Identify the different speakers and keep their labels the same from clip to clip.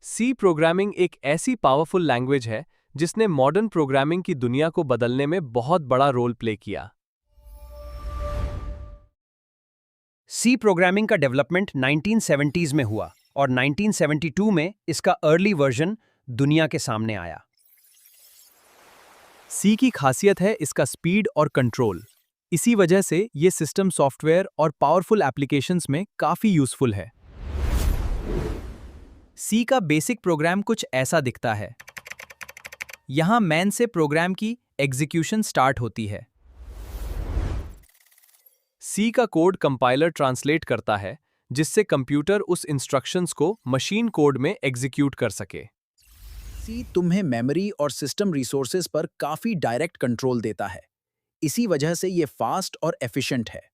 Speaker 1: सी programming एक ऐसी powerful language है जिसने मॉडर्न प्रोग्रामिंग की दुनिया को बदलने में बहुत बड़ा रोल प्ले किया।
Speaker 2: सी प्रोग्रामिंग का डेवलपमेंट 1970s में हुआ और 1972 में इसका अर्ली वर्जन दुनिया के सामने आया।
Speaker 1: सी की खासियत है इसका स्पीड और कंट्रोल। इसी वजह से ये सिस्टम सॉफ्टवेयर और पावरफुल एप्लीकेशंस में काफ़ी यूज़फुल है।
Speaker 2: सी का बेसिक प्रोग्राम कुछ ऐसा दिखता है। यहां मैन से प्रोग्राम की एग्जीक्यूशन स्टार्ट होती है।
Speaker 1: सी का कोड कंपाइलर ट्रांसलेट करता है, जिससे कंप्यूटर उस इंस्ट्रक्शंस को मशीन कोड में एग्जीक्यूट कर सके।
Speaker 3: सी तुम्हें मेमोरी और सिस्टम रिसोर्सेज पर काफी डायरेक्ट कंट्रोल देता है। इसी वजह से ये फास्ट और एफिशिएंट है।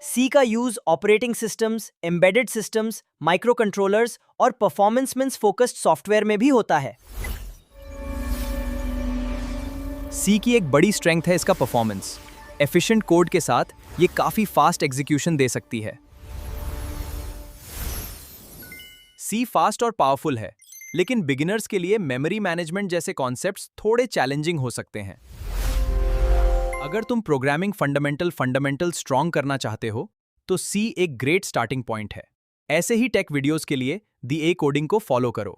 Speaker 4: सी का use operating systems, embedded systems, micro controllers और परफॉर्मेंस फोकस्ड सॉफ्टवेयर में भी होता है।
Speaker 2: सी की एक बड़ी स्ट्रेंथ है इसका परफॉर्मेंस। एफिशिएंट कोड के साथ ये काफी फास्ट एग्जीक्यूशन दे सकती है। सी फास्ट और पावरफुल है, लेकिन बिगिनर्स के लिए मेमोरी मैनेजमेंट जैसे कॉन्सेप्ट्स थोड़े चैलेंजिंग हो सकते हैं। अगर तुम प्रोग्रामिंग फंडामेंटल स्ट्रॉन्ग करना चाहते हो, तो सी एक ग्रेट स्टार्टिंग पॉइंट है। ऐसे ही टेक वीडियोस के लिए दी ए कोडिंग को फॉलो करो।